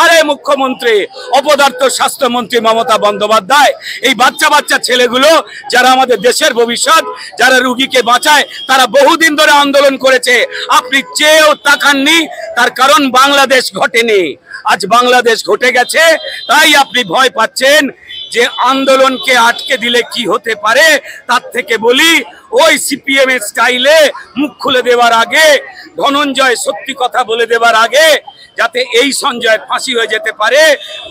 আরে মুখ্যমন্ত্রী, অপদার্থ স্বাস্থ্যমন্ত্রী মমতা বন্দ্যোপাধ্যায়, এই বাচ্চা বাচ্চা ছেলেগুলো যারা আমাদের দেশের ভবিষ্যৎ, যারা রুগীকে বাঁচায়, তারা বহুদিন ধরে আন্দোলন করেছে। আপনি চেয়েও তাকাননি, তার কারণ বাংলাদেশ ঘটেনি। আজ বাংলাদেশ ঘটে গেছে, তাই আপনি ভয় পাচ্ছেন যে আন্দোলনকে আটকে দিলে কি হতে পারে। তার থেকে বলি, ওই সিপিএম এর স্টাইলে মুখ খুলে দেওয়ার আগে, ধনঞ্জয় সত্যি কথা বলে দেওয়ার আগে, যাতে এই সঞ্জয় ফাঁসি হয়ে যেতে পারে,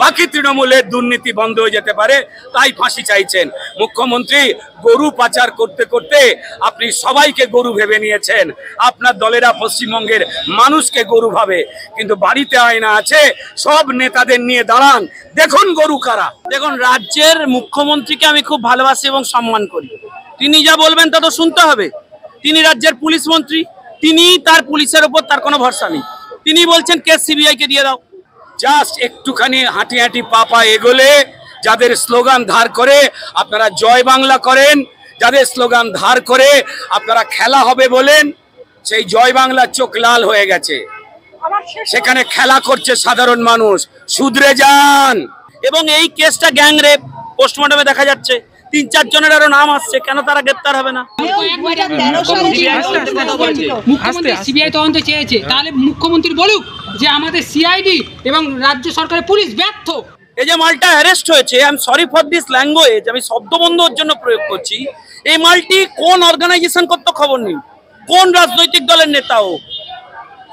বাকি তৃণমূলের দুর্নীতি বন্ধ হয়ে যেতে পারে, তাই ফাঁসি চাইছেন। মুখ্যমন্ত্রী, গরু পাচার করতে করতে আপনি সবাইকে গরু ভেবে নিয়েছেন। আপনার দলেরা পশ্চিমবঙ্গের মানুষকে গরু ভাবে, কিন্তু বাড়িতে আয়না আছে, সব নেতাদের নিয়ে দাঁড়ান, দেখুন গরু কারা। দেখুন, রাজ্যের মুখ্যমন্ত্রীকে আমি খুব ভালোবাসি এবং সম্মান করি। তিনি যা বলবেন তা তো শুনতে হবে। তিনি রাজ্যের পুলিশ মন্ত্রী, তিনি তার পুলিশের উপর তার কোনো ভরসা নেই। তিনি বলছেন কেস সিবিআই কে দিয়ে দাও। জাস্ট একটুখানি হাঁটি হাঁটি পা এগোলে, যাদের স্লোগান ধার করে আপনারা জয় বাংলা করেন, যাদের স্লোগান ধার করে আপনারা খেলা হবে বলেন, সেই জয় বাংলার চোখ লাল হয়ে গেছে। সেখানে খেলা করছে সাধারণ মানুষ। শুধরে যান। এবং এই কেসটা গ্যাং রেপ, পোস্টমর্টমে দেখা যাচ্ছে ৩-৪ জনের আরো নাম আসছে, কেন তারা গ্রেপ্তার হবে না? মুখ্যমন্ত্রী সিবিআই তদন্ত চেয়েছে, তাহলে মুখ্যমন্ত্রী বলুক যে আমাদের সিআইডি এবং রাজ্য সরকারের পুলিশ ব্যর্থ। এই যে মালটা অ্যারেস্ট হয়েছে, I am sorry for this language, আমি শব্দবন্ধর জন্য প্রয়োগ করছি, এই মালটি কোন অর্গানাইজেশন করতে খবর নেই, কোন রাজনৈতিক দলের নেতা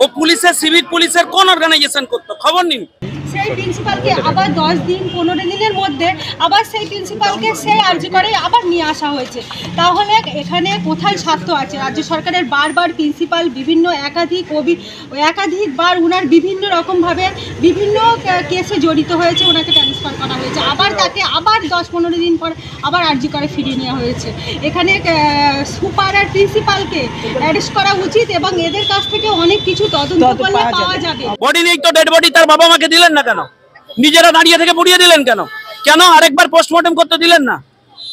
ও পুলিশের, সিভিল পুলিশের কোন অর্গানাইজেশন করতে খবর নেই। সেই প্রিন্সিপালকে আবার 10 দিন 15 দিনের মধ্যে আবার সেই প্রিন্সিপালকে সেই আর্জি করে আবার নিয়ে আসা হয়েছে। তাহলে এখানে কোথায় স্বার্থ আছে? রাজ্য সরকারের বারবার প্রিন্সিপাল বিভিন্ন একাধিকবার ওনার বিভিন্ন রকমভাবে বিভিন্ন কেসে জড়িত হয়েছে, ওনাকে ট্রান্সফার করা হয়েছে, আবার তাকে আবার 10-15 দিন পর আবার আর্জি করে ফিরিয়ে নেওয়া হয়েছে। এখানে সুপার আর প্রিন্সিপালকে অ্যারেস্ট করা উচিত এবং এদের কাছ থেকে অনেক কিছু তদন্ত করলে পাওয়া যাবে। বডি নেই তো, ডেড বডি তার বাবা মাকে দিলেন না কেন? নিজেরা দাঁড়িয়ে থেকে পুড়িয়ে দিলেন কেন? কেন আরেকবার পোস্টমর্টম করতে দিলেন না?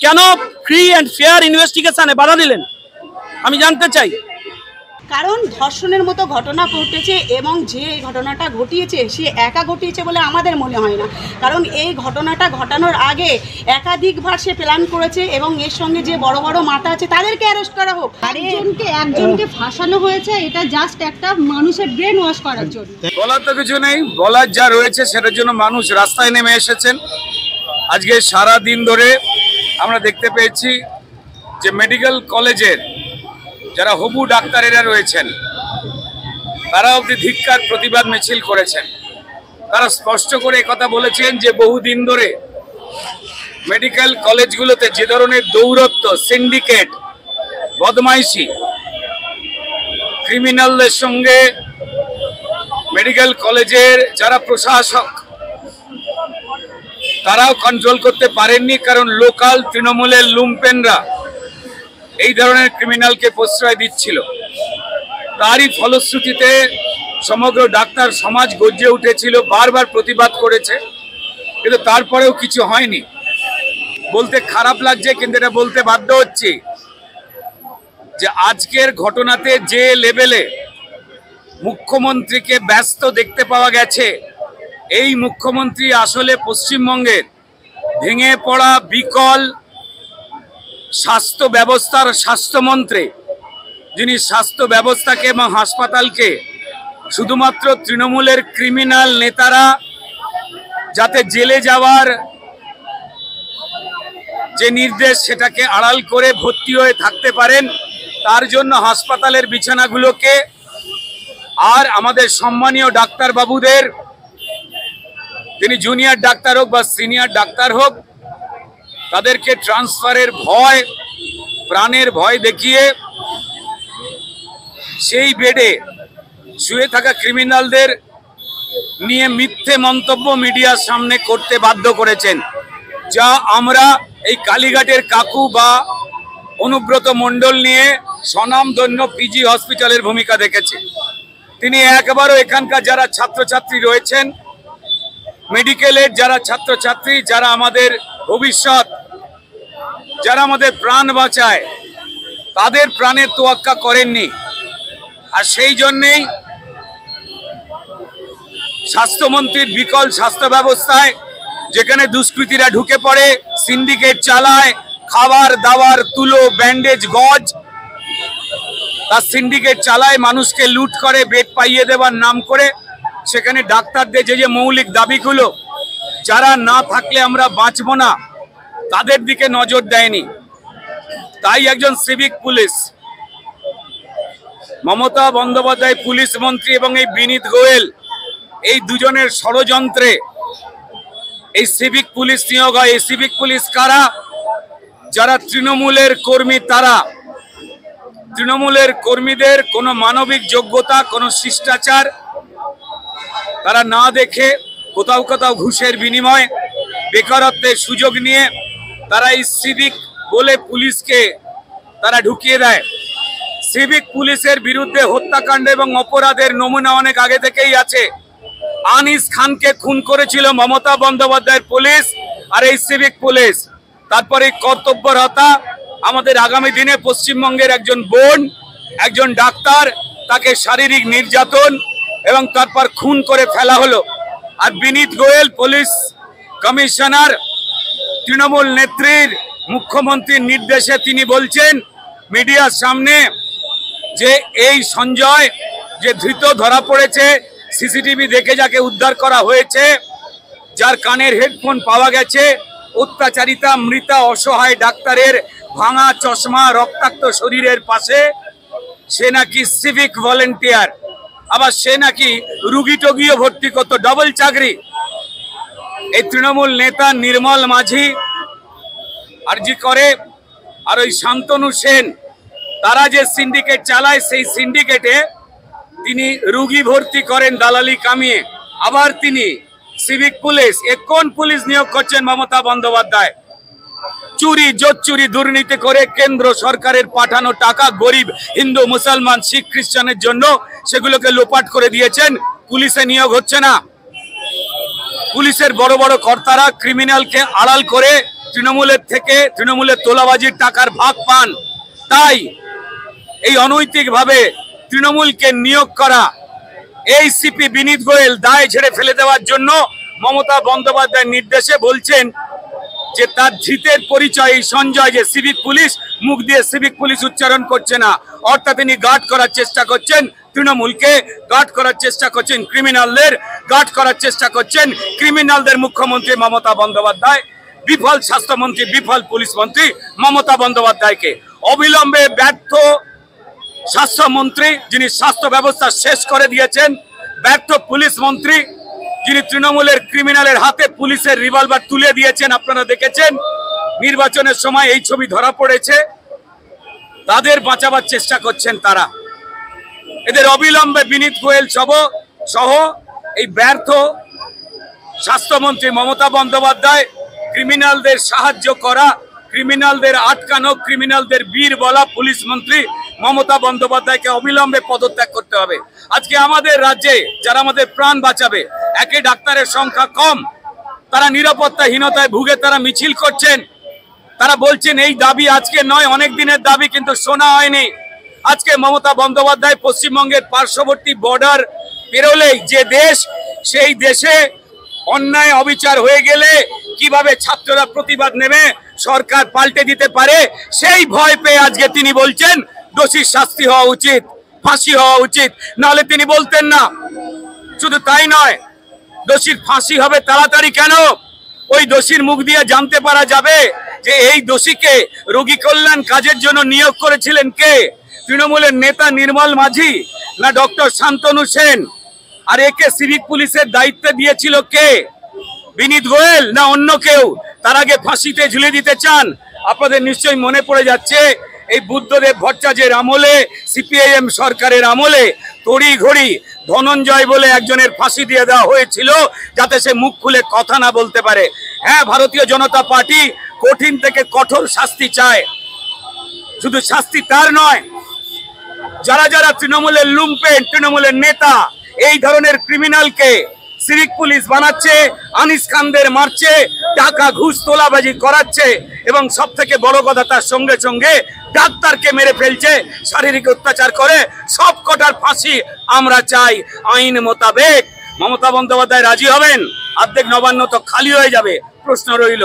কেন ফ্রি অ্যান্ড ফেয়ার ইনভেস্টিগেশনে বাধা দিলেন? আমি জানতে চাই। কারণ ধর্ষণের মতো ঘটনা ঘটেছে এবং যে ঘটনাটা ঘটিয়েছে সে একা ঘটিয়েছে বলে আমাদের মনে হয় না। কারণ এই ঘটনাটা ঘটানোর আগে একাধিকবার সে প্ল্যান করেছে এবং এর সঙ্গে যে বড় বড় মাথা আছে তাদেরকে অ্যারেস্ট করা হোক। একজনকে ফাঁসানো হয়েছে, এটা জাস্ট একটা মানুষের ব্রেন ওয়াশ করার জন্য। বলার তো কিছু নেই, বলার যা রয়েছে সেটার জন্য মানুষ রাস্তায় নেমে এসেছেন। আজকে সারা দিন ধরে আমরা দেখতে পেয়েছি যে মেডিকেল কলেজের যারা হবু ডাক্তারেরা রয়েছেন, তারা অবধি ধিক্কার প্রতিবাদ মিছিল করেছেন। তারা স্পষ্ট করে কথা বলেছেন যে বহুদিন ধরে মেডিকেল কলেজগুলোতে যে ধরনের দৌরত্ব, সিন্ডিকেট, বদমাইশি, ক্রিমিনালদের সঙ্গে মেডিকেল কলেজের যারা প্রশাসক তারাও কন্ট্রোল করতে পারেননি, কারণ লোকাল তৃণমূলের লুম্পেনরা এই ধরনের ক্রিমিনালকে প্রশ্রয় দিচ্ছিল। তারই ফলশ্রুতিতে সমগ্র ডাক্তার সমাজ গর্জে উঠেছিল, বারবার প্রতিবাদ করেছে, কিন্তু তারপরেও কিছু হয়নি। বলতে খারাপ লাগছে, কিন্তু এটা বলতে বাধ্য হচ্ছি যে আজকের ঘটনাতে যে লেভেলে মুখ্যমন্ত্রীকে ব্যস্ত দেখতে পাওয়া গেছে, এই মুখ্যমন্ত্রী আসলে পশ্চিমবঙ্গের ভেঙে পড়া বিকল স্বাস্থ্য ব্যবস্থার স্বাস্থ্যমন্ত্রী, যিনি স্বাস্থ্য ব্যবস্থাকে এবং হাসপাতালকে শুধুমাত্র তৃণমূলের ক্রিমিনাল নেতারা যাতে জেলে যাওয়ার যে নির্দেশ সেটাকে আড়াল করে ভর্তি হয়ে থাকতে পারেন, তার জন্য হাসপাতালের বিছানাগুলোকে আর আমাদের সম্মানীয় ডাক্তারবাবুদের, তিনি জুনিয়র ডাক্তার হোক বা সিনিয়র ডাক্তার হোক, তাদেরকে ট্রান্সফারের ভয়, প্রাণের ভয় দেখিয়ে সেই বেডে শুয়ে থাকা ক্রিমিনালদের নিয়ে মিথ্যে মন্তব্য মিডিয়ার সামনে করতে বাধ্য করেছেন, যা আমরা এই কালীঘাটের কাকু বা অনুব্রত মণ্ডল নিয়ে স্বনামধন্য পিজি হসপিটালের ভূমিকা দেখেছি। তিনি একবারও এখানকার যারা ছাত্রছাত্রী রয়েছেন, মেডিকেলের যারা ছাত্রছাত্রী, যারা আমাদের ভবিষ্যৎ, যারা আমাদের প্রাণ বাঁচায়, তাদের প্রাণের তোয়াক্কা করেননি। আর সেই জন্যেই স্বাস্থ্যমন্ত্রীর বিকল স্বাস্থ্য ব্যবস্থায়, যেখানে দুষ্কৃতীরা ঢুকে পড়ে, সিন্ডিকেট চালায়, খাবার দাবার, তুলো, ব্যান্ডেজ, গজ, তার সিন্ডিকেট চালায়, মানুষকে লুট করে বেড পাইয়ে দেওয়ার নাম করে। সেখানে ডাক্তারদের যে মৌলিক দাবিগুলো, যারা না থাকলে আমরা বাঁচবো না, তাদের দিকে নজর দেয়নি। তাই একজন civic police, Mamata Bandyopadhyay police মন্ত্রী এবং এই বিনীত গোয়েল, এই দুজনের ষড়যন্ত্রে এই সিভিক পুলিশ নিয়োগ হয়। এই সিভিক পুলিশ কারা? যারা তৃণমূলের কর্মী, তারা তৃণমূলের কর্মীদের কোনো মানবিক যোগ্যতা, কোনো শিষ্টাচার তারা না দেখে কোথাও কোথাও ঘুষের বিনিময়, বেকারত্বের সুযোগ নিয়ে তারা এই সিভিক বলে পুলিশকে তারা ঢুকিয়ে দেয়। সিভিক পুলিশের বিরুদ্ধে হত্যাকাণ্ড এবং অপরাধের নমুনা অনেক আগে থেকেই আছে। আনিস খানকে খুন করেছিল মমতা বন্দ্যোপাধ্যায়ের পুলিশ আর এই সিভিক পুলিশ। তারপরে কর্তব্যরতা, আমাদের আগামী দিনে পশ্চিমবঙ্গের একজন বোন, একজন ডাক্তার, তাকে শারীরিক নির্যাতন এবং তারপর খুন করে ফেলা হলো। আর বিনীত গোয়েল পুলিশ কমিশনার, তৃণমূল নেত্রীর, মুখ্যমন্ত্রীর নির্দেশে তিনি বলছেন মিডিয়ার সামনে যে এই সঞ্জয় যে ধৃত ধরা পড়েছে, সিসিটিভি দেখে যাকে উদ্ধার করা হয়েছে, যার কানের হেডফোন পাওয়া গেছে, অত্যাচারিতা, মৃতা, অসহায় ডাক্তারের ভাঙা চশমা, রক্তাক্ত শরীরের পাশে, সে নাকি সিভিক ভলেন্টিয়ার। আবার সে নাকি রুগী টগিও ভর্তি করতো, ডবল চাকরি। এই তৃণমূল নেতা নির্মল মাঝি আরজি করে, আর ওই শান্তনু সেন, তারা যে সিন্ডিকেট চালায়, সেই সিন্ডিকেটে তিনি রুগী ভর্তি করেন দালালি কামিয়ে। আবার তিনি সিভিক পুলিশ। কোন পুলিশ নিয়োগ করছেন মমতা বন্দ্যোপাধ্যায়? চুরি, জোচ্চুরি, দুর্নীতি করে কেন্দ্র সরকারের পাঠানো টাকা গরিব হিন্দু, মুসলমান, শিখ, খ্রিস্টানের জন্য সেগুলোকে লোপাট করে দিয়েছেন। পুলিশে নিয়োগ হচ্ছে না। পুলিশের বড় বড় কর্তারা ক্রিমিনালকে আড়াল করে তৃণমূলের থেকে, তৃণমূলের তোলাবাজির টাকার ভাগ পান। তাই এই অনৈতিকভাবে তৃণমূলকে নিয়োগ করা এই সিপি বিনীত গোয়েল দায় ঝেড়ে ফেলে দেওয়ার জন্য মমতা বন্দ্যোপাধ্যায়ের নির্দেশে বলছেন যে তার ধৃতের পরিচয় এই সঞ্জয়, যে সিভিক পুলিশ, মুখ দিয়ে সিভিক পুলিশ উচ্চারণ করছে না, অর্থাৎ তিনি গার্ড করার চেষ্টা করছেন তৃণমূলকে, গার্ড করার চেষ্টা করছেন ক্রিমিনালদের, গার্ড করার চেষ্টা করছেন ক্রিমিনালদের মুখ্যমন্ত্রী মমতা বন্দ্যোপাধ্যায়, বিফল স্বাস্থ্যমন্ত্রী, বিফল পুলিশ মন্ত্রী মমতা বন্দ্যোপাধ্যায়কে। অবিলম্বে ব্যর্থ স্বাস্থ্যমন্ত্রী, যিনি স্বাস্থ্য ব্যবস্থা শেষ করে দিয়েছেন, ব্যর্থ পুলিশ মন্ত্রী, যিনি তৃণমূলের ক্রিমিনালের হাতে পুলিশের রিভলভার তুলে দিয়েছেন, আপনারা দেখেছেন নির্বাচনের সময় এই ছবি ধরা পড়েছে, তাদের বাঁচাবার চেষ্টা করছেন তারা। এদের অবিলম্বে বিনীত গোয়েল সহ এই ব্যর্থ স্বাস্থ্যমন্ত্রী মমতা বন্দ্যোপাধ্যায়, ক্রিমিনালদের সাহায্য করা, ক্রিমিনালদের আটকানো, ক্রিমিনালদের বীর বলা পুলিশ মন্ত্রী মমতা বন্দ্যোপাধ্যায়কে অবিলম্বে পদত্যাগ করতে হবে। আজকে আমাদের রাজ্যে যারা আমাদের প্রাণ বাঁচাবে, একে ডাক্তারের সংখ্যা কম, তারা নিরাপত্তাহীনতায় ভুগে তারা মিছিল করছেন, তারা বলছেন এই দাবি আজকে নয়, অনেক দিনের দাবি, কিন্তু শোনা হয়নি। আজকে মমতা বন্দ্যোপাধ্যায় পশ্চিমবঙ্গের পার্শ্ববর্তী বর্ডার পেরোলেই যে দেশ, সেই দেশে অন্যায় অবিচার হয়ে গেলে কিভাবে ছাত্ররা প্রতিবাদ নেবে, সরকার পাল্টে দিতে পারে, সেই ভয় পেয়ে আজকে তিনি বলছেন দোষীর শাস্তি হওয়া উচিত, ফাঁসি হওয়া উচিত, নাহলে তিনি বলতেন না। শুধু তাই নয়, দোষীর ফাঁসি হবে তাড়াতাড়ি কেন? ওই দোষীর মুখ দিয়ে জানতে পারা যাবে যে এই দোষীকে রোগী কল্যাণ কাজের জন্য নিয়োগ করেছিলেন কে? তৃণমূলের নেতা নির্মল মাঝি না ডক্টর শান্তনু সেন? আর একে সিভিক পুলিশের দায়িত্ব দিয়েছিল কে? বিনীত গোয়েল না অন্য কেউ? তার আগে ফাঁসিতে ঝুলে দিতে চান? আপনাদের নিশ্চয়ই মনে পড়ে যাচ্ছে এই বুদ্ধদেব ভট্টাচার্যের আমলে, সিপিআইএম সরকারের আমলে তড়ি ঘড়ি ধনঞ্জয় বলে একজনের ফাঁসি দিয়ে দেওয়া হয়েছিল, যাতে সে মুখ খুলে কথা না বলতে পারে। হ্যাঁ, ভারতীয় জনতা পার্টি কঠিন থেকে কঠোর শাস্তি চায়। শুধু শাস্তি তার নয়, যারা যারা তৃণমূলের লুম্পেন, তৃণমূলের নেতা এই ধরনের ক্রিমিনালকে সিভিক পুলিশ বানাচ্ছে, আনিস খানদের মারছে, টাকা ঘুষ তোলাবাজি করাচ্ছে, এবং সব থেকে বড় কথা তার সঙ্গে সঙ্গে ডাক্তারকে মেরে ফেলছে, শারীরিক অত্যাচার করে, সব কটার ফাঁসি আমরা চাই আইন মোতাবেক। মমতা বন্দ্যোপাধ্যায় রাজি হবেন? অর্ধেক নবান্ন তো খালি হয়ে যাবে। প্রশ্ন রইল।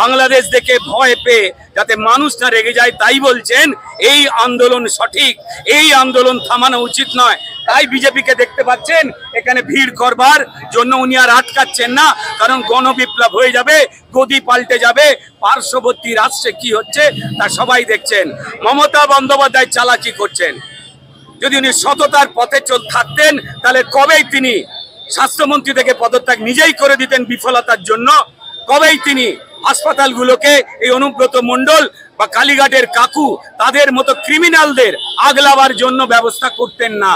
বাংলাদেশ দেখে ভয় পেয়ে যাতে মানুষ না রেগে যায় তাই বলছেন এই আন্দোলন সঠিক, এই আন্দোলন থামানো উচিত নয়। তাই বিজেপিকে দেখতে পাচ্ছেন এখানে ভিড় করবার জন্য উনি আর আটকাচ্ছেন না, কারণ গণবিপ্লব হয়ে যাবে, গদি পাল্টে যাবে। পার্শ্ববর্তী রাষ্ট্রে কি হচ্ছে তা সবাই দেখছেন। মমতা বন্দ্যোপাধ্যায় চালাকি করছেন। যদি উনি সততার পথে থাকতেন তাহলে কবেই তিনি স্বাস্থ্যমন্ত্রী থেকে পদত্যাগ নিজেই করে দিতেন বিফলতার জন্য। কবেই তিনি হাসপাতালগুলোকে এই অনুব্রত মণ্ডল বা কালীঘাটের কাকু তাদের মতো ক্রিমিনালদের আগলাবার জন্য ব্যবস্থা করতেন না।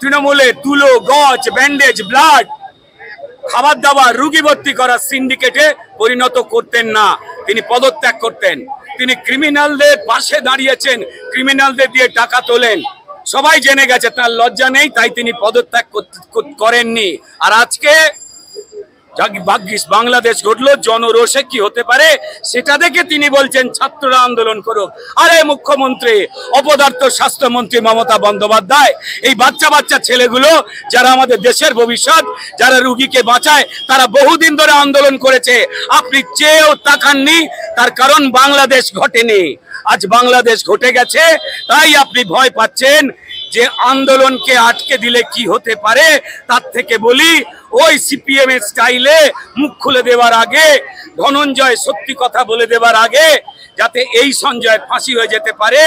তৃণমূলে তুলো, গজ, ব্যান্ডেজ, ব্লাড, খাবার দাবার, রুগী ভর্তি করার সিন্ডিকেটে পরিণত করতেন না। তিনি পদত্যাগ করতেন। তিনি ক্রিমিনালদের পাশে দাঁড়িয়েছেন, ক্রিমিনালদের দিয়ে টাকা তোলেন। সবাই জেনে গেছে, তার লজ্জা নেই, তাই তিনি পদত্যাগ করেননি। আর আজকে ভাগ্যিস বাংলাদেশ ঘটলো, জনরোষে কি হতে পারে সেটা দেখে তিনি বলছেন ছাত্ররা আন্দোলন করুক। আরে মুখ্যমন্ত্রী, অপদার্থ স্বাস্থ্যমন্ত্রী মমতা বন্দ্যোপাধ্যায়, এই বাচ্চা বাচ্চা ছেলেগুলো যারা আমাদের দেশের ভবিষ্যৎ, যারা রুগীকে বাঁচায়, তারা বহুদিন ধরে আন্দোলন করেছে। আপনি চেয়েও তাকাননি, তার কারণ বাংলাদেশ ঘটেনি। আজ বাংলাদেশ ঘটে গেছে, তাই আপনি ভয় পাচ্ছেন যে আন্দোলনকে আটকে দিলে কি হতে পারে। তার থেকে বলি, ওই সিপিএম এর স্টাইলে মুখ খুলে দেওয়ার আগে, ধনঞ্জয় সত্যি কথা বলে দেওয়ার আগে, যাতে এই সঞ্জয় ফাঁসি হয়ে যেতে পারে,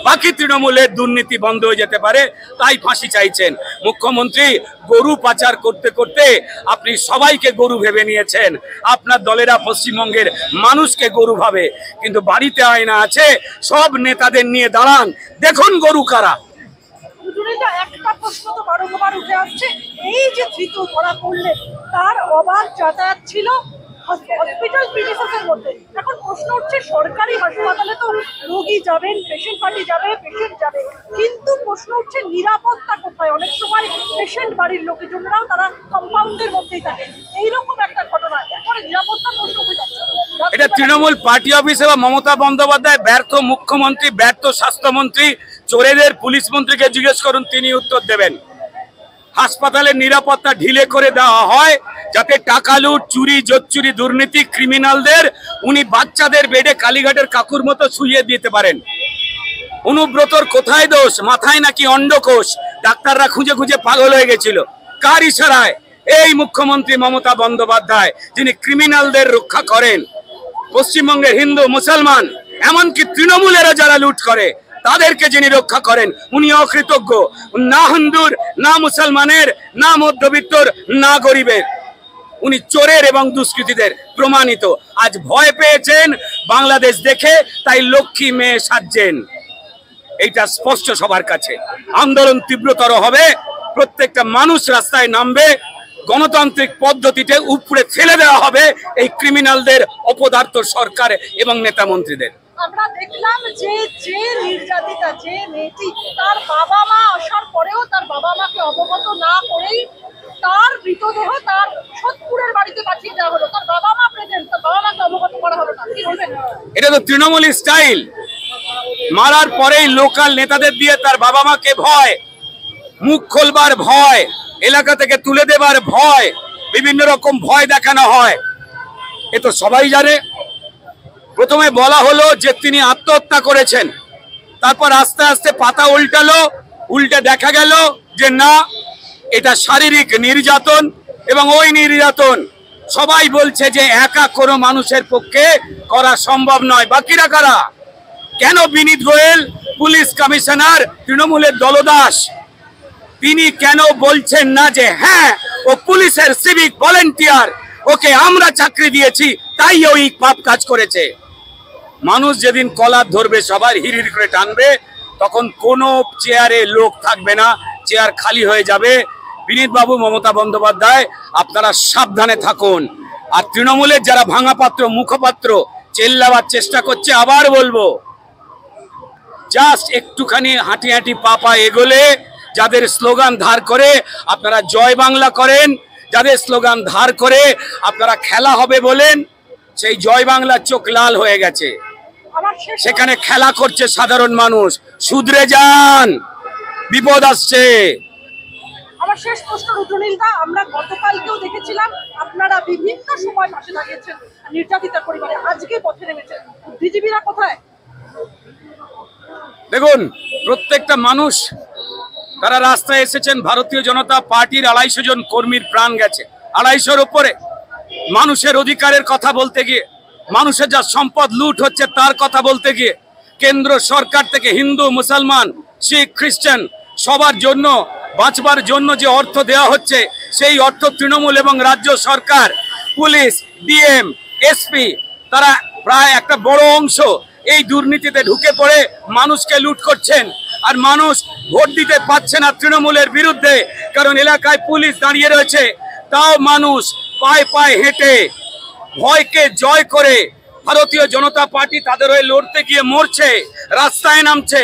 বাকি তৃণমূলের দুর্নীতি বন্ধ হয়ে যেতে পারে, তাই ফাঁসি চাইছেন। মুখ্যমন্ত্রী, গরু পাচার করতে করতে আপনি সবাইকে গরু ভেবে নিয়েছেন। আপনার দলেরা পশ্চিমবঙ্গের মানুষকে গরু ভাবে, কিন্তু বাড়িতে আয়না আছে, সব নেতাদের নিয়ে দাঁড়ান, দেখুন গরু কারা। একটা প্রশ্ন তো বারংবার উঠে আসছে, এই যে ধৃত ধরা পড়লেন তার অবাধ যাতায়াত ছিল হসপিটাল প্রিমিসেসের মধ্যে। এখন প্রশ্ন উঠছে, সরকারি হাসপাতালে তো রোগী যাবেন, পেশেন্ট পার্টি যাবে, পেশেন্ট যাবে, কিন্তু প্রশ্ন উঠছে নিরাপত্তা কোথায়? অনেক সময় পেশেন্ট বাড়ির লোকজনরাও তারা কম্পাউন্ডের মধ্যেই থাকে। এইরকম একটা ঘটনা, এরপরে নিরাপত্তা প্রশ্ন উঠে যাচ্ছে। এটা তৃণমূল পার্টি অফিসে বা মমতা বন্দ্যোপাধ্যায় ব্যর্থ মুখ্যমন্ত্রী, ব্যর্থ স্বাস্থ্যমন্ত্রী, চোরেদের পুলিশ মন্ত্রীকে জিজ্ঞেস করুন, তিনি উত্তর দেবেন। হাসপাতালের নিরাপত্তা ঢিলে করে দেওয়া হয় যাতে টাকা লুট, চুরি, জোচ্চুরি, দুর্নীতি, ক্রিমিনালদের উনি বাচ্চাদের বেডে কালীঘাটের কাকুর মতো শুইয়ে দিতে পারেন। অনুব্রতর কোথায় দোষ? মাথায় নাকি অন্ডকোষ? ডাক্তাররা খুঁজে খুঁজে পাগল হয়ে গেছিল। কার ইশারায়? এই মুখ্যমন্ত্রী মমতা বন্দ্যোপাধ্যায়, যিনি ক্রিমিনালদের রক্ষা করেন। পশ্চিমবঙ্গের হিন্দু, মুসলমান, এমনকি তৃণমূলেরা যারা লুট করে তাদেরকে যিনি রক্ষা করেন, উনি অকৃতজ্ঞ। না হিন্দুর, না মুসলমানের, না মধ্যবিত্তর, না গরিবের, উনি চোরের এবং দুষ্কৃতীদের প্রমাণিত। আজ ভয় পেয়েছেন বাংলাদেশ দেখে, তাই লক্ষ্মী মেয়ে সাজছেন। এইটা স্পষ্ট সবার কাছে। আন্দোলন তীব্রতর হবে, প্রত্যেকটা মানুষ রাস্তায় নামবে, গণতান্ত্রিক পদ্ধতিতে উপরে ফেলে দেওয়া হবে এই ক্রিমিনালদের, অপদার্থ সরকার এবং নেতা মন্ত্রীদের। আমরা দেখলাম যে নির্যাতিতা, যে মেয়েটি, তার বাবা মা আসার পরেও তার বাবা মাকে অবগত না করেই তার মৃতদেহ তার সোদপুরের বাড়িতে পাঠিয়ে দেওয়া হলো। তার বাবা মা প্রেজেন্ট, তার বাবা মাকে অবগত করা হলো না। কি বলবেন? এটা তো তৃণমূলী স্টাইল। মারার পরেই লোকাল নেতাদের দিয়ে তার বাবা মাকে ভয়, মুখ খোলবার ভয়, এলাকা থেকে তুলে দেবার ভয়, বিভিন্ন রকম ভয় দেখানো হয়। এ তো সবাই জানে। প্রথমে বলা হলো যে তিনি আত্মহত্যা করেছেন, তারপর আস্তে আস্তে পাতা উল্টালো, উল্টে দেখা গেল যে না, এটা শারীরিক নির্যাতন। এবং ওই নির্যাতন সবাই বলছে যে একা কোনো মানুষের পক্ষে করা সম্ভব নয়। বাকিরা কারা? কেন বিনীত গোয়েল, পুলিশ কমিশনার, তৃণমূলের দলদাস, তিনি কেন বলছেন না যে হ্যাঁ, ও পুলিশের সিভিক ভলেন্টিয়ার, ওকে আমরা চাকরি দিয়েছি, তাই ওই পাপ কাজ করেছে। মানুষ যেদিন কলার ধরবে, সবার হিড়ির করে টানবে, তখন কোনো চেয়ারে লোক থাকবে না, চেয়ার খালি হয়ে যাবে। বিনীত বাবু, মমতা বন্দ্যোপাধ্যায়, আপনারা সাবধানে থাকুন। আর তৃণমূলের যারা ভাঙা পাত্র, মুখপাত্র চেল্লাবার চেষ্টা করছে, আবার বলবো, জাস্ট একটুখানি হাঁটি হাঁটি পা এগোলে, যাদের স্লোগান ধার করে আপনারা জয় বাংলা করেন, যাদের স্লোগান ধার করে আপনারা খেলা হবে বলেন, সেই জয় বাংলার চোখ লাল হয়ে গেছে। সেখানে খেলা করছে সাধারণ মানুষ। শুধরে যান, বিপদ আসছে। আমার শেষ প্রশ্ন রুদ্রনীলদা, আমরা গতকালকেও দেখেছিলাম আপনারা বিভিন্ন সময় পাশে দাঁড়িয়েছেন নির্যাতিতার পরিবারে, আজকে পথে নেমেছেন, বুদ্ধিজীবীরা কোথায়? দেখুন, প্রত্যেকটা মানুষ তারা রাস্তায় এসেছেন। ভারতীয় জনতা পার্টির 250 জন কর্মীর প্রাণ গেছে, 250-র উপরে। মানুষের অধিকারের কথা বলতে গিয়ে, মানুষের যা সম্পদ লুট হচ্ছে তার কথা বলতে গিয়ে, কেন্দ্র সরকার থেকে হিন্দু, মুসলমান, শিখ, খ্রিস্টান সবার জন্য বাঁচবার জন্য যে অর্থ দেওয়া হচ্ছে, সেই অর্থ তৃণমূল এবং রাজ্য সরকার, পুলিশ, ডিএম, এসপি তারা প্রায় একটা বড় অংশ এই দুর্নীতিতে ঢুকে পড়ে মানুষকে লুট করছেন। আর মানুষ ভোট দিতে পারছে না তৃণমূলের বিরুদ্ধে, কারণ এলাকায় পুলিশ দাঁড়িয়ে রয়েছে। তাও মানুষ পায়ে পায়ে হেঁটে ভয়কে জয় করে ভারতীয় জনতা পার্টি তাদের হয়ে লড়তে গিয়ে মরছে, রাস্তায় নামছে।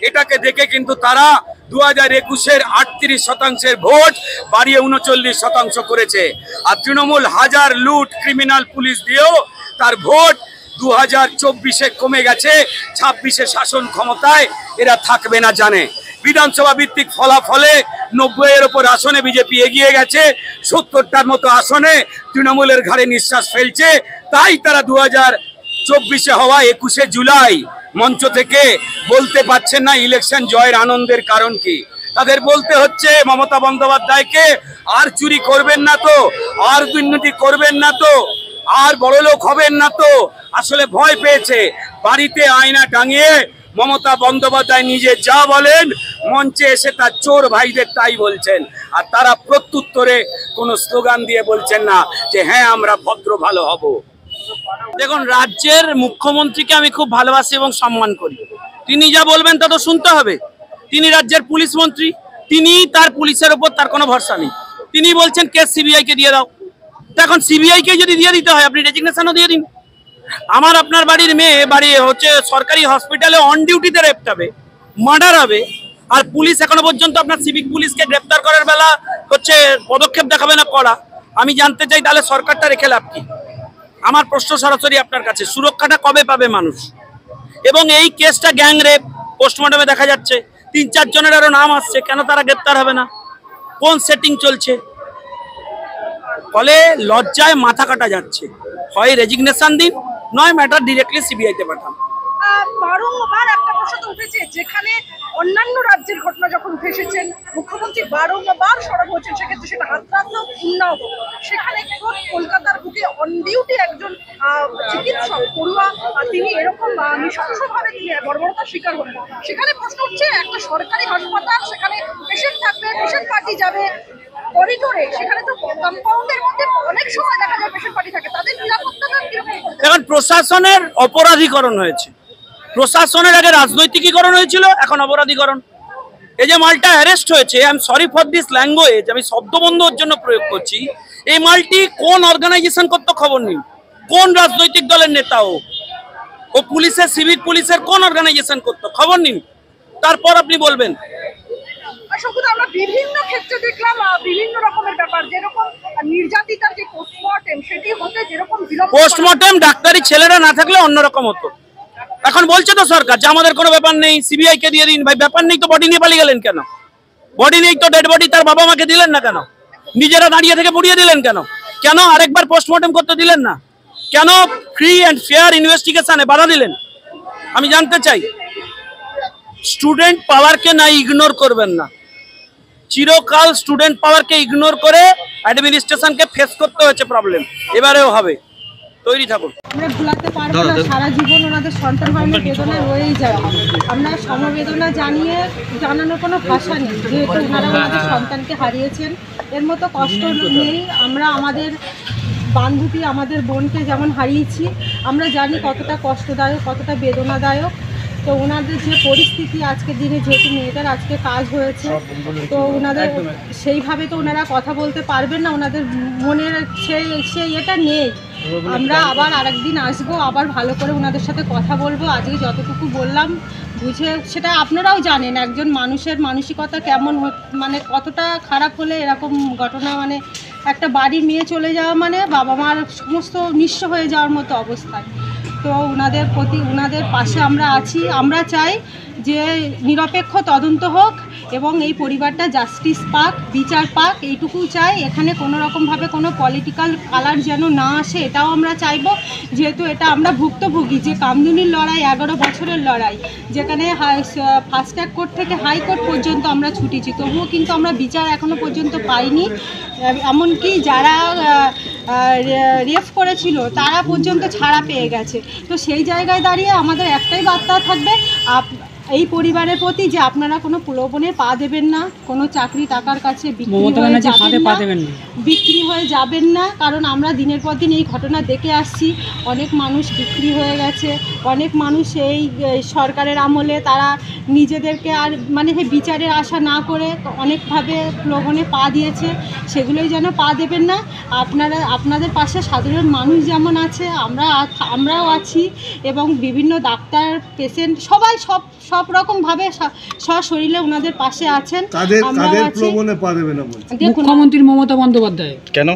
এটাকে দেখে কিন্তু তারা 2021-এর 38% ভোট বাড়িয়ে 39% করেছে। আর তৃণমূল হাজার লুট ক্রিমিনাল পুলিশ দিয়েও তার ভোট 2024-এ কমে গেছে। 26-এ শাসন ক্ষমতায় এরা থাকবে না জানে। বিধানসভা ভিত্তিক ফলাফলে 90-এর ওপর আসনে বিজেপি এগিয়ে গেছে, 70টার মতো আসনে তৃণমূলের ঘাড়ে নিঃশ্বাস ফেলছে। তাই তারা 2024-এ হওয়া 21শে জুলাই মঞ্চ থেকে বলতে পারছেন না ইলেকশন জয়ের আনন্দের কারণ কি। তাদের বলতে হচ্ছে মমতা বন্দ্যোপাধ্যায়কে, আর চুরি করবেন না তো, আর দুর্নীতি করবেন না তো, আর বড়লোক হবেন না তো। আসলে ভয় পেয়েছে। বাড়িতে আয়না টাঙিয়ে মমতা বন্দ্যোপাধ্যায় নিজে যা বলেন, মঞ্চে এসে তার চোর ভাইদের তাই বলছেন। আর তারা প্রত্যুত্তরে কোনো স্লোগান দিয়ে বলছেন না যে হ্যাঁ আমরা ভদ্র ভালো হব। দেখুন, রাজ্যের মুখ্যমন্ত্রীকে আমি খুব ভালোবাসি এবং সম্মান করি। তিনি যা বলবেন তা তো শুনতে হবে। তিনি রাজ্যের পুলিশ মন্ত্রী, তিনি তার পুলিশের ওপর তার কোনো ভরসা নেই। তিনি বলছেন কেস সিবিআইকে দিয়ে দাও। এখন সিবিআইকে যদি দিয়ে দিতে হয়, আপনি রেজিগনেশনও দিয়ে দিন। আমার আপনার বাড়ির মেয়ে বাড়ি হচ্ছে সরকারি হসপিটালে অন ডিউটিতে রেপ হবে, মার্ডার হবে, আর পুলিশ এখনো পর্যন্ত আপনার সিভিক পুলিশকে গ্রেপ্তার করার বেলা হচ্ছে পদক্ষেপ দেখাবে না করা। আমি জানতে চাই তাহলে সরকারটা রেখে লাভ কি? আমার প্রশ্ন সরাসরি আপনার কাছে, সুরক্ষাটা কবে পাবে মানুষ? এবং এই কেসটা গ্যাং রেপ, পোস্টমর্টমে দেখা যাচ্ছে 3-4 জনের আরো নাম আসছে, কেন তারা গ্রেপ্তার হবে না? কোন সেটিং চলছে? ফলে লজ্জায় মাথা কাটা যাচ্ছে। হয় রেজিগনেশন দিন, নয় ম্যাটার ডিরেক্টলি সিবিআইতে পাঠান। বারংবার একটা প্রশ্ন তো উঠেছে, যেখানে অন্যান্য রাজ্যের ঘটনা যখন উঠে এসেছেন, মুখ্যমন্ত্রী বারংবার সরব হয়েছেন, সেক্ষেত্রে সেটা হাতরাত হোক, উন্নাও হোক, সেখানে কলকাতার বুকে অন ডিউটি একজন চিকিৎসক পড়ুয়া তিনি এরকম নৃশংসভাবে তিনি বর্বরতার শিকার হলেন। সেখানে প্রশ্ন উঠছে, একটা সরকারি হাসপাতাল, সেখানে পেশেন্ট থাকবে, পেশেন্ট পার্টি যাবে করিডোরে, সেখানে তো কম্পাউন্ডের মধ্যে অনেক সময় দেখা যায় পেশেন্ট পার্টি থাকে, তাদের নিরাপত্তাটা কিরকম? এখন প্রশাসনের অপরাধীকরণ হয়েছে। প্রশাসনের আগে রাজনৈতিকীকরণ হয়েছিল, এখন অপরাধীকরণ। এই যে মালটা অ্যারেস্ট হয়েছে, I am sorry for this language, আমি শব্দবন্ধ ওর জন্য প্রয়োগ করছি। এই মালটি কোন অর্গানাইজেশন করতে খবর নেই, কোন রাজনৈতিক দলের নেতা ও পুলিশের, সিভিক পুলিশের কোন অর্গানাইজেশন করতে খবর নিন, তারপর আপনি বলবেন। আমরা বিভিন্ন ক্ষেত্রে দেখলাম বিভিন্ন রকমের ব্যাপার, যেরকম নির্যাতিতার যে পোস্টমর্টেম, সেটি হতে যেরকম পোস্টমর্টেম ডাক্তারি ছেলেরা না থাকলে অন্যরকম হতো। এখন বলছে তো সরকার যে আমাদের কোনো ব্যাপার নেই, সিবিআই কে দিয়ে দিন। ভাই ব্যাপার নেই তো বডি নিয়ে পালিয়ে গেলেন কেন? বডি নেই তো ডেড বডি তার বাবা মাকে দিলেন না কেন? নিজেরা দাঁড়িয়ে থেকে পুড়িয়ে দিলেন কেন? কেন আরেকবার পোস্টমর্টেম করতে দিলেন না? কেন ফ্রি অ্যান্ড ফেয়ার ইনভেস্টিগেশনে বাধা দিলেন? আমি জানতে চাই। স্টুডেন্ট পাওয়ারকে না ইগনোর করবেন না। চিরকাল স্টুডেন্ট পাওয়ারকে ইগনোর করে অ্যাডমিনিস্ট্রেশনকে ফেস করতে হয়েছে প্রবলেম, এবারেও হবে। তৈরি থাকুন। আমরা ভুলাতে পারবো না, সারা জীবন ওনাদের সন্তান হারানোর বেদনা রয়েই যায়। আমরা সমবেদনা জানানোর কোনো ভাষা নেই, যেহেতু ওনারা আমাদের সন্তানকে হারিয়েছেন। এর মতো কষ্ট নেই। আমরা আমাদের বান্ধবী, আমাদের বোনকে যেমন হারিয়েছি, আমরা জানি কতটা কষ্টদায়ক, কতটা বেদনাদায়ক। তো ওনাদের যে পরিস্থিতি আজকের দিনে, যেহেতু মেয়েটার আজকে কাজ হয়েছে, তো ওনাদের সেইভাবে তো ওনারা কথা বলতে পারবেন না, ওনাদের মনের সেই এটা নেই। আমরা আবার আরেকদিন আসবো, আবার ভালো করে ওনাদের সাথে কথা বলবো। আজকে যতটুকু বললাম বুঝে, সেটা আপনারাও জানেন একজন মানুষের মানসিকতা কেমন, মানে কতটা খারাপ হলে এরকম ঘটনা, মানে একটা বাড়ির মেয়ে চলে যাওয়া মানে বাবা মার সমস্ত নিঃস্ব হয়ে যাওয়ার মতো অবস্থায়। তো ওনাদের পাশে আমরা আছি। আমরা চাই যে নিরপেক্ষ তদন্ত হোক এবং এই পরিবারটা জাস্টিস পাক, বিচার পাক, এইটুকু চাই। এখানে কোনো রকমভাবে কোনো পলিটিক্যাল কালার যেন না আসে, এটাও আমরা চাইবো। যেহেতু এটা আমরা ভুক্তভোগী, যে কামদুনির লড়াই 11 বছরের লড়াই, যেখানে ফাস্ট ট্র্যাক কোর্ট থেকে হাইকোর্ট পর্যন্ত আমরা ছুটেছি, তবুও কিন্তু আমরা বিচার এখনো পর্যন্ত পাইনি। এমনকি যারা রেপ করেছিল তারা পর্যন্ত ছাড়া পেয়ে গেছে। তো সেই জায়গায় দাঁড়িয়ে আমাদের একটাই বার্তা থাকবে এই পরিবারের প্রতি, যে আপনারা কোনো প্রলোভনে পা দেবেন না, কোনো চাকরি টাকার কাছে বিক্রি হয়ে যাবেন না। কারণ আমরা দিনের পর দিন এই ঘটনা দেখে আসছি, অনেক মানুষ বিক্রি হয়ে গেছে, অনেক মানুষ এই সরকারের আমলে তারা নিজেদেরকে আর মানে বিচারের আশা না করে অনেকভাবে প্রলোভনে পা দিয়েছে, সেগুলোই যেন পা দেবেন না। আপনাদের পাশে সাধারণ মানুষ যেমন আছে, আমরাও আছি, এবং বিভিন্ন ডাক্তার, পেশেন্ট সবাই সব রকমভাবে সশরীরে ওনাদের পাশে আছেন। মুখ্যমন্ত্রী মমতা বন্দ্যোপাধ্যায় কেন?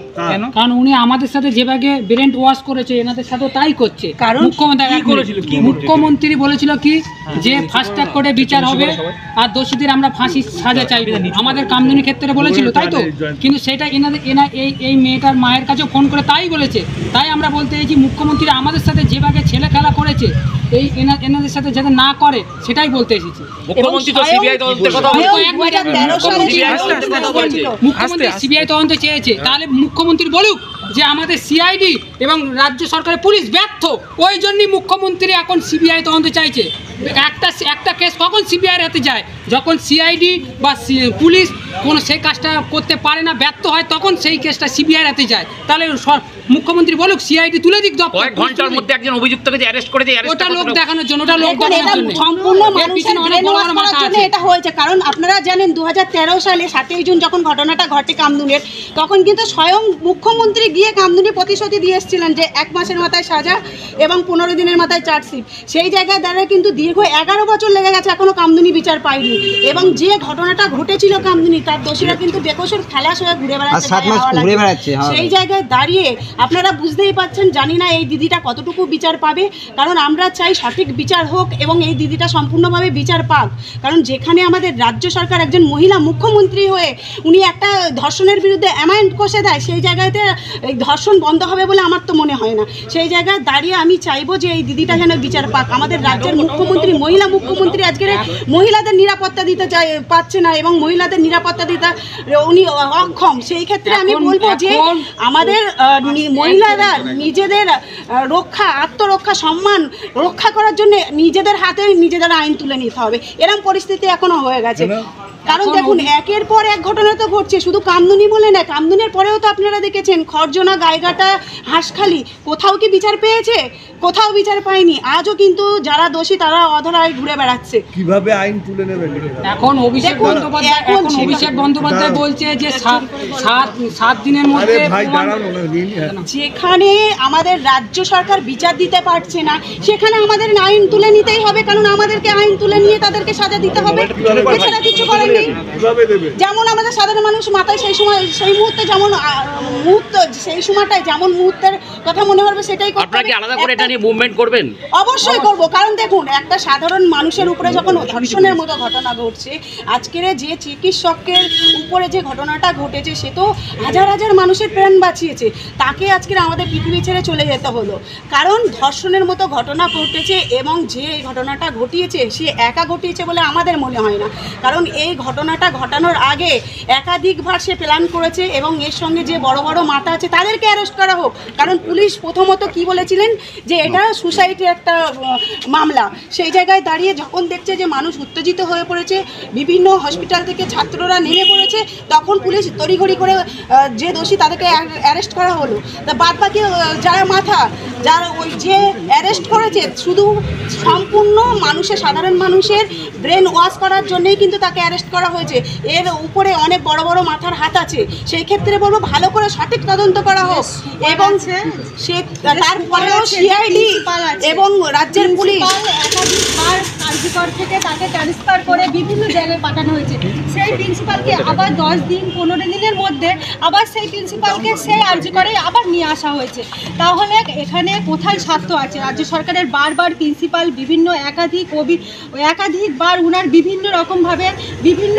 কারণ উনি আমাদের সাথে যেভাবে ব্রেন ওয়াশ করেছে, এনাদের সাথেও তাই করছে। মুখ্যমন্ত্রী বলেছিল কি যে ফাস্ট ট্র্যাক কোর্টে বিচার হবে আর দোষীদের আমরা ফাঁসির সাজা চাইব, আমাদের কামদুনি ক্ষেত্রে বলেছিল, তাই তো? কিন্তু সেটা এই মেয়েটার মায়ের কাছে ফোন করে তাই বলেছে। তাই আমরা বলতে চাইছি মুখ্যমন্ত্রী আমাদের সাথে যেভাবে ছেলে খেলা করেছে, এই এনাদের সাথে যাতে না করে সেটাই বলতে এসেছি। মুখ্যমন্ত্রী তো সিবিআই তদন্তের কথা মুখ্যমন্ত্রী সিবিআই তদন্ত চেয়েছে, তাহলে মুখ্যমন্ত্রী বলুক যে আমাদের সিআইডি এবং রাজ্য সরকারের পুলিশ ব্যর্থ, ওই জন্যই মুখ্যমন্ত্রী এখন সিবিআই তদন্ত চাইছে। একটা কেস কখন সিবিআইয়ের হাতে যায়? যখন সিআইডি বা পুলিশ কোনো সেই কাজটা করতে পারে না, ব্যর্থ হয়, তখন সেই কেসটা সিবিআইয়ের হাতে যায়। তাহলে মুখ্যমন্ত্রী বলুক, সিআইডি তুলে দিক। কয়েক ঘন্টার মধ্যে একজন অভিযুক্তকে অ্যারেস্ট করে দেয়, ওটা লোক দেখানোর জন্য, ওটা লোক দেখানোর জন্য সম্পূর্ণ মানুষের ব্রেন ওয়াশ করার জন্য এটা হয়েছে। কারণ আপনারা জানেন 2013 সালে 7ই জুন যখন ঘটনাটা ঘটে কামদুনের, তখন কিন্তু স্বয়ং মুখ্যমন্ত্রী গিয়ে কামদুনি প্রতিশ্রুতি দিয়ে এসেছিলেন যে 1 মাসের মাথায় সাজা এবং 15 দিনের মাথায় চার্জশিট। সেই জায়গায় দাঁড়িয়ে কিন্তু দীর্ঘ 11 বছর লেগে গেছে, এখনো কামদুনি বিচার পায়নি। এবং যে ঘটনাটা ঘটেছিল কামদুনি, তার দোষীরা কিন্তু বেকসুর খালাস হয়ে ঘুরে বেড়াচ্ছে। সেই জায়গায় দাঁড়িয়ে আপনারা বুঝতেই পারছেন, জানি না এই দিদিটা কতটুকু বিচার পাবে। কারণ আমরা চাই সঠিক বিচার হোক এবং এই দিদিটা সম্পূর্ণভাবে বিচার পাক। কারণ যেখানে আমাদের রাজ্য সরকার একজন মহিলা মুখ্যমন্ত্রী হয়ে উনি একটা ধর্ষণের বিরুদ্ধে অ্যামাইন্ড কষে দেয়, সেই জায়গাতে এই ধর্ষণ বন্ধ হবে বলে আমার তো মনে হয় না। সেই জায়গায় দাঁড়িয়ে আমি চাইবো যে এই দিদিটা যেন বিচার পাক। আমাদের রাজ্যের মুখ্যমন্ত্রী, মহিলা মুখ্যমন্ত্রী আজকের মহিলাদের নিরাপত্তা দিতে পারছে না এবং মহিলাদের নিরাপত্তা দিতে উনি অক্ষম। সেই ক্ষেত্রে আমি বলবো যে আমাদের মহিলারা নিজেদের আত্মরক্ষা, সম্মান রক্ষা করার জন্য নিজেদের হাতে নিজেদের আইন তুলে নিতে হবে। এরকম পরিস্থিতি এখনো হয়ে গেছে। কারণ দেখুন, একের পর এক ঘটনা তো ঘটছে, শুধু কামদুনি বলে না, কামদুনির পরেও তো আপনারা দেখেছেন খরজনা, গাইঘাটা, হাঁসখালি, কোথাও কি বিচার পেয়েছে? কোথাও বিচার পায়নি। আজও কিন্তু যারা দোষী তারা অধরায় ঘুরে বেড়াচ্ছে। কিভাবে আইন তুলে নেবেন? এখন অভিষেক বন্দ্যোপাধ্যায় বলছে যে 7 দিনের মধ্যে, যেখানে আমাদের রাজ্য সরকার বিচার দিতে পারছে না, সেখানে আমাদের আইন তুলে নিতেই হবে। কারণ আমাদেরকে আইন তুলে নিয়ে তাদেরকে সাজা দিতে হবে, এছাড়া কিছু করার নেই। যেমন আমাদের সাধারণ মানুষ মাথায় সেই মুহূর্তে যেমন সেই সময়টায় যেমন মুহূর্তের কথা মনে হবে সেটাই করতে হবে। আলাদা করে এটা নিয়ে মুভমেন্ট করবেন? অবশ্যই করব। কারণ দেখুন, একটা সাধারণ মানুষের উপরে যখন ধর্ষণের মতো ঘটনা ঘটছে, আজকের যে চিকিৎসকের উপরে যে ঘটনাটা ঘটেছে, সে তো হাজার হাজার মানুষের প্রাণ বাঁচিয়েছে, তাকে আজকের আমাদের পৃথিবী ছেড়ে চলে যেতে হলো। কারণ ধর্ষণের মতো ঘটনা ঘটেছে এবং যে ঘটনাটা ঘটিয়েছে সে একা ঘটিয়েছে বলে আমাদের মনে হয় না। কারণ এই ঘটনাটা ঘটানোর আগে একাধিকবার সে প্ল্যান করেছে এবং এর সঙ্গে যে বড় বড় মাথা আছে তাদেরকে অ্যারেস্ট করা হোক। কারণ পুলিশ প্রথমত কি বলেছিলেন যে এটা সুসাইডের একটা মামলা। সেই জায়গায় দাঁড়িয়ে যখন দেখছে যে মানুষ উত্তেজিত হয়ে পড়েছে, বিভিন্ন হসপিটাল থেকে ছাত্ররা নেমে পড়েছে, তখন পুলিশ তড়িঘড়ি করে যে দোষী তাদেরকে অ্যারেস্ট করা হলো। তা বাদ বাকি যারা যারা ওই যে অ্যারেস্ট করেছে, শুধু সম্পূর্ণ সাধারণ মানুষের ব্রেন ওয়াশ করার জন্যই কিন্তু তাকে অ্যারেস্ট করা হয়েছে। এর উপরে অনেক বড় বড় মাথার হাত আছে। সেই ক্ষেত্রে বলবো ভালো করে সঠিক তদন্ত করা হোক এবং তারপরেও সিআইডি এবং রাজ্যের পুলিশ আরজিকর থেকে তাকে ট্রান্সফার করে বিভিন্ন জায়গায় পাঠানো হয়েছে। সেই প্রিন্সিপালকে আবার 10 দিন 15 দিনের মধ্যে আবার সেই প্রিন্সিপালকে সেই আরজিকরে আবার নিয়ে আসা হয়েছে। তাহলে এখানে কোথায় স্বার্থ আছে? রাজ্য সরকারের বারবার প্রিন্সিপাল বিভিন্ন একাধিকবার ওনার বিভিন্ন রকমভাবে বিভিন্ন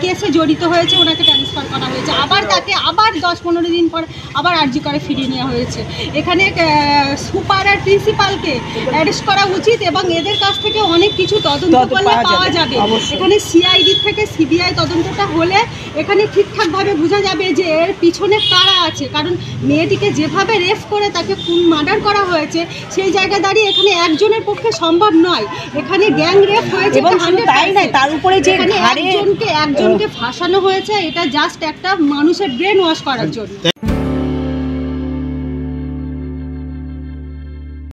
কেসে জড়িত হয়েছে, ওনাকে ট্রান্সফার করা হয়েছে, আবার তাকে আবার 10-15 দিন পর আবার আরজিকরে ফিরিয়ে নেওয়া হয়েছে। এখানে সুপার আর প্রিন্সিপালকে অ্যারেস্ট করা উচিত এবং এদের কাছ থেকে অনেক কিছু তদন্ত করলে পাওয়া যাবে। এখানে সিআইডি থেকে সিবিআই তদন্তটা হলে এখানে ঠিকঠাকভাবে বোঝা যাবে যে এর পিছনে কারা আছে। কারণ মেয়েটিকে যেভাবে রেপ করে তাকে মার্ডার করা হয়েছে সেই জায়গায় দাঁড়িয়ে এখানে একজনের পক্ষে সম্ভব নয়। এখানে গ্যাং রেপ হয়েছে এবং শুধু তাই নয়, তার উপরে যে একজনকে ফাঁসানো হয়েছে, এটা জাস্ট একটা মানুষের ব্রেন ওয়াশ করার জন্য।